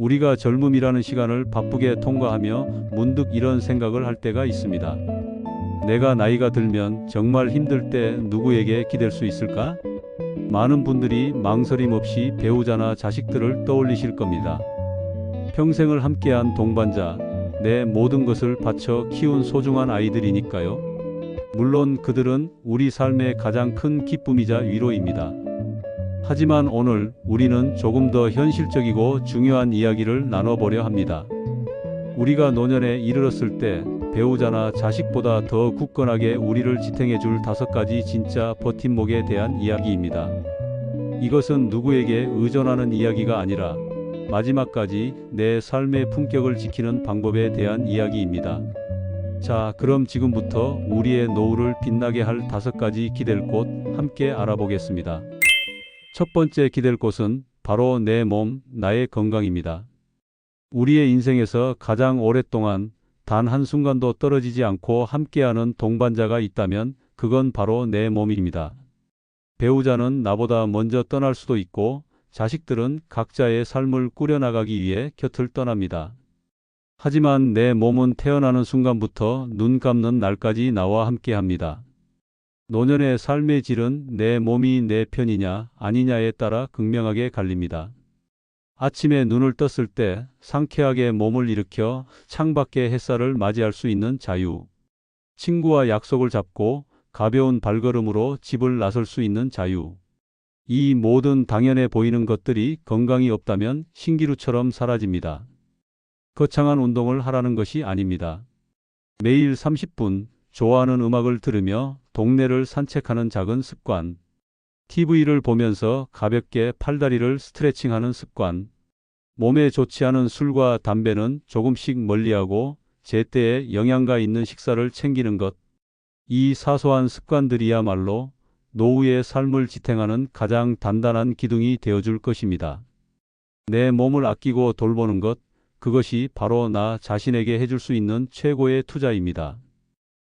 우리가 젊음이라는 시간을 바쁘게 통과하며 문득 이런 생각을 할 때가 있습니다. 내가 나이가 들면 정말 힘들 때 누구에게 기댈 수 있을까? 많은 분들이 망설임 없이 배우자나 자식들을 떠올리실 겁니다. 평생을 함께한 동반자, 내 모든 것을 바쳐 키운 소중한 아이들이니까요. 물론 그들은 우리 삶의 가장 큰 기쁨이자 위로입니다. 하지만 오늘 우리는 조금 더 현실적이고 중요한 이야기를 나눠보려 합니다. 우리가 노년에 이르렀을 때 배우자나 자식보다 더 굳건하게 우리를 지탱해줄 5가지 진짜 버팀목에 대한 이야기입니다. 이것은 누구에게 의존하는 이야기가 아니라 마지막까지 내 삶의 품격을 지키는 방법에 대한 이야기입니다. 자, 그럼 지금부터 우리의 노후를 빛나게 할 5가지 기댈 곳 함께 알아보겠습니다. 첫 번째 기댈 곳은 바로 내 몸, 나의 건강입니다. 우리의 인생에서 가장 오랫동안 단 한순간도 떨어지지 않고 함께하는 동반자가 있다면 그건 바로 내 몸입니다. 배우자는 나보다 먼저 떠날 수도 있고 자식들은 각자의 삶을 꾸려나가기 위해 곁을 떠납니다. 하지만 내 몸은 태어나는 순간부터 눈 감는 날까지 나와 함께합니다. 노년의 삶의 질은 내 몸이 내 편이냐 아니냐에 따라 극명하게 갈립니다. 아침에 눈을 떴을 때 상쾌하게 몸을 일으켜 창밖의 햇살을 맞이할 수 있는 자유. 친구와 약속을 잡고 가벼운 발걸음으로 집을 나설 수 있는 자유. 이 모든 당연해 보이는 것들이 건강이 없다면 신기루처럼 사라집니다. 거창한 운동을 하라는 것이 아닙니다. 매일 30분 좋아하는 음악을 들으며 동네를 산책하는 작은 습관. TV를 보면서 가볍게 팔다리를 스트레칭하는 습관. 몸에 좋지 않은 술과 담배는 조금씩 멀리하고 제때에 영양가 있는 식사를 챙기는 것. 이 사소한 습관들이야말로 노후의 삶을 지탱하는 가장 단단한 기둥이 되어줄 것입니다. 내 몸을 아끼고 돌보는 것, 그것이 바로 나 자신에게 해줄 수 있는 최고의 투자입니다.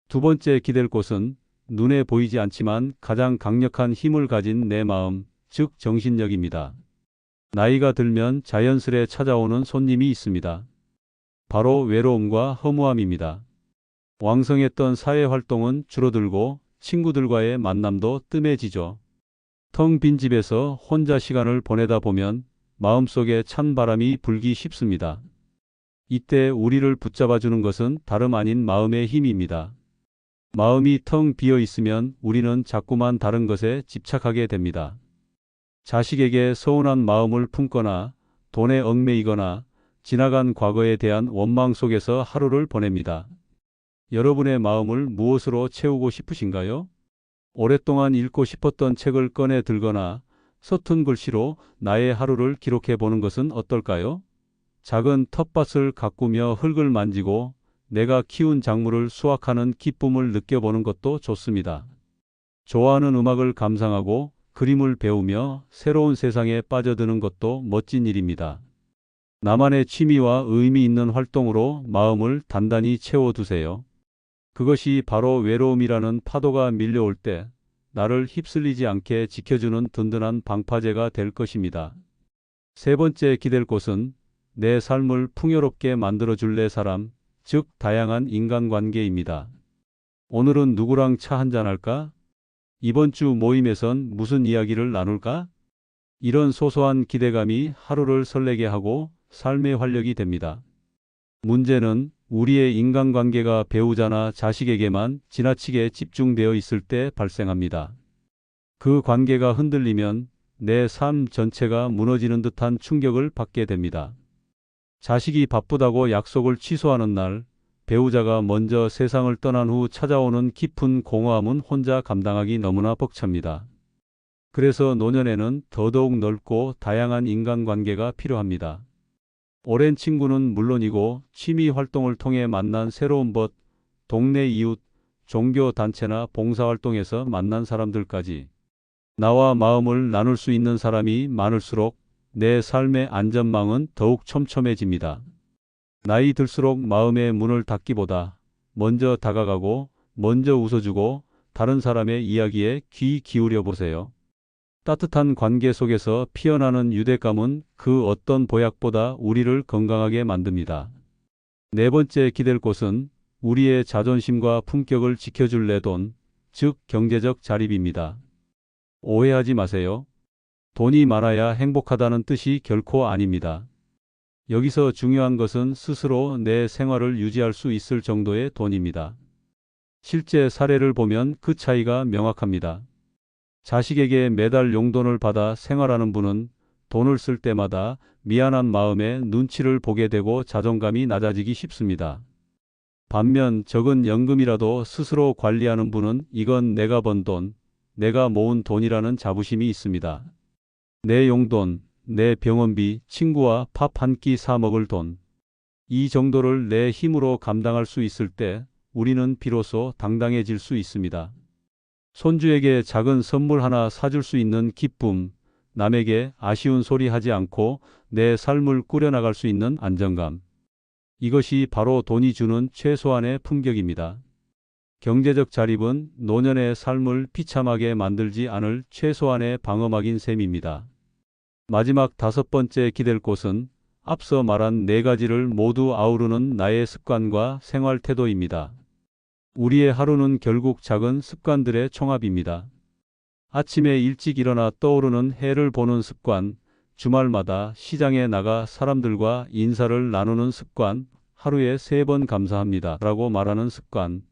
두 번째 기댈 곳은 눈에 보이지 않지만 가장 강력한 힘을 가진 내 마음, 즉 정신력입니다. 나이가 들면 자연스레 찾아오는 손님이 있습니다. 바로 외로움과 허무함입니다. 왕성했던 사회활동은 줄어들고 친구들과의 만남도 뜸해지죠. 텅 빈 집에서 혼자 시간을 보내다 보면 마음속에 찬 바람이 불기 쉽습니다. 이때 우리를 붙잡아주는 것은 다름 아닌 마음의 힘입니다. 마음이 텅 비어 있으면 우리는 자꾸만 다른 것에 집착하게 됩니다. 자식에게 서운한 마음을 품거나 돈에 얽매이거나 지나간 과거에 대한 원망 속에서 하루를 보냅니다. 여러분의 마음을 무엇으로 채우고 싶으신가요? 오랫동안 읽고 싶었던 책을 꺼내 들거나 서툰 글씨로 나의 하루를 기록해 보는 것은 어떨까요? 작은 텃밭을 가꾸며 흙을 만지고 내가 키운 작물을 수확하는 기쁨을 느껴보는 것도 좋습니다. 좋아하는 음악을 감상하고 그림을 배우며 새로운 세상에 빠져드는 것도 멋진 일입니다. 나만의 취미와 의미 있는 활동으로 마음을 단단히 채워두세요. 그것이 바로 외로움이라는 파도가 밀려올 때 나를 휩쓸리지 않게 지켜주는 든든한 방파제가 될 것입니다. 세 번째 기댈 곳은 내 삶을 풍요롭게 만들어줄 사람, 즉 다양한 인간관계입니다. 오늘은 누구랑 차 한잔 할까? 이번 주 모임에선 무슨 이야기를 나눌까? 이런 소소한 기대감이 하루를 설레게 하고 삶의 활력이 됩니다. 문제는 우리의 인간관계가 배우자나 자식에게만 지나치게 집중되어 있을 때 발생합니다. 그 관계가 흔들리면 내 삶 전체가 무너지는 듯한 충격을 받게 됩니다. 자식이 바쁘다고 약속을 취소하는 날, 배우자가 먼저 세상을 떠난 후 찾아오는 깊은 공허함은 혼자 감당하기 너무나 벅찹니다. 그래서 노년에는 더더욱 넓고 다양한 인간관계가 필요합니다. 오랜 친구는 물론이고 취미 활동을 통해 만난 새로운 벗, 동네 이웃, 종교 단체나 봉사활동에서 만난 사람들까지 나와 마음을 나눌 수 있는 사람이 많을수록 내 삶의 안전망은 더욱 촘촘해집니다. 나이 들수록 마음의 문을 닫기보다 먼저 다가가고 먼저 웃어주고 다른 사람의 이야기에 귀 기울여 보세요. 따뜻한 관계 속에서 피어나는 유대감은 그 어떤 보약보다 우리를 건강하게 만듭니다. 네 번째 기댈 곳은 우리의 자존심과 품격을 지켜줄 내 돈, 즉 경제적 자립입니다. 오해하지 마세요. 돈이 많아야 행복하다는 뜻이 결코 아닙니다. 여기서 중요한 것은 스스로 내 생활을 유지할 수 있을 정도의 돈입니다. 실제 사례를 보면 그 차이가 명확합니다. 자식에게 매달 용돈을 받아 생활하는 분은 돈을 쓸 때마다 미안한 마음에 눈치를 보게 되고 자존감이 낮아지기 쉽습니다. 반면 적은 연금이라도 스스로 관리하는 분은 이건 내가 번 돈, 내가 모은 돈이라는 자부심이 있습니다. 내 용돈, 내 병원비, 친구와 밥 한 끼 사 먹을 돈. 이 정도를 내 힘으로 감당할 수 있을 때 우리는 비로소 당당해질 수 있습니다. 손주에게 작은 선물 하나 사줄 수 있는 기쁨, 남에게 아쉬운 소리 하지 않고 내 삶을 꾸려나갈 수 있는 안정감. 이것이 바로 돈이 주는 최소한의 품격입니다. 경제적 자립은 노년의 삶을 비참하게 만들지 않을 최소한의 방어막인 셈입니다. 마지막 다섯 번째 기댈 곳은 앞서 말한 네 가지를 모두 아우르는 나의 습관과 생활 태도입니다. 우리의 하루는 결국 작은 습관들의 총합입니다. 아침에 일찍 일어나 떠오르는 해를 보는 습관, 주말마다 시장에 나가 사람들과 인사를 나누는 습관, 하루에 3번 감사합니다 라고 말하는 습관.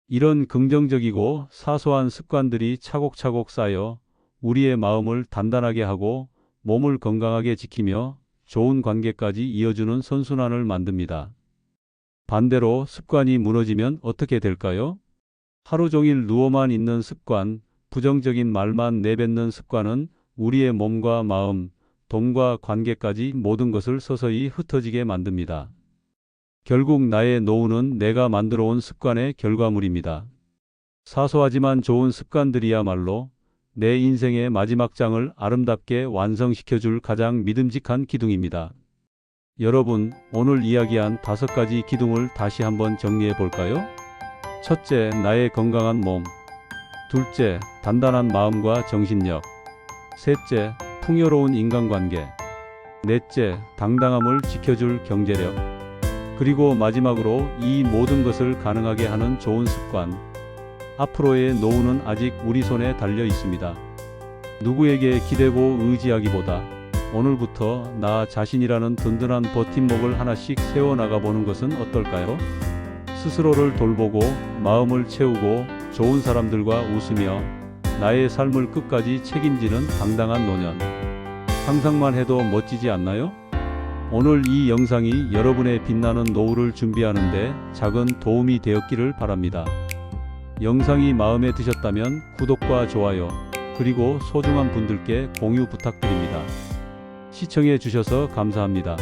이런 긍정적이고 사소한 습관들이 차곡차곡 쌓여 우리의 마음을 단단하게 하고 몸을 건강하게 지키며 좋은 관계까지 이어주는 선순환을 만듭니다. 반대로 습관이 무너지면 어떻게 될까요? 하루 종일 누워만 있는 습관, 부정적인 말만 내뱉는 습관은 우리의 몸과 마음, 돈과 관계까지 모든 것을 서서히 흩어지게 만듭니다. 결국 나의 노후는 내가 만들어 온 습관의 결과물입니다. 사소하지만 좋은 습관들이야말로 내 인생의 마지막 장을 아름답게 완성시켜줄 가장 믿음직한 기둥입니다. 여러분, 오늘 이야기한 5가지 기둥을 다시 한번 정리해 볼까요? 첫째, 나의 건강한 몸. 둘째, 단단한 마음과 정신력. 셋째, 풍요로운 인간관계. 넷째, 당당함을 지켜줄 경제력. 그리고 마지막으로 이 모든 것을 가능하게 하는 좋은 습관. 앞으로의 노후는 아직 우리 손에 달려 있습니다. 누구에게 기대고 의지하기보다 오늘부터 나 자신이라는 든든한 버팀목을 하나씩 세워나가 보는 것은 어떨까요? 스스로를 돌보고 마음을 채우고 좋은 사람들과 웃으며 나의 삶을 끝까지 책임지는 당당한 노년. 상상만 해도 멋지지 않나요? 오늘 이 영상이 여러분의 빛나는 노후를 준비하는 데 작은 도움이 되었기를 바랍니다. 영상이 마음에 드셨다면 구독과 좋아요, 그리고 소중한 분들께 공유 부탁드립니다. 시청해 주셔서 감사합니다.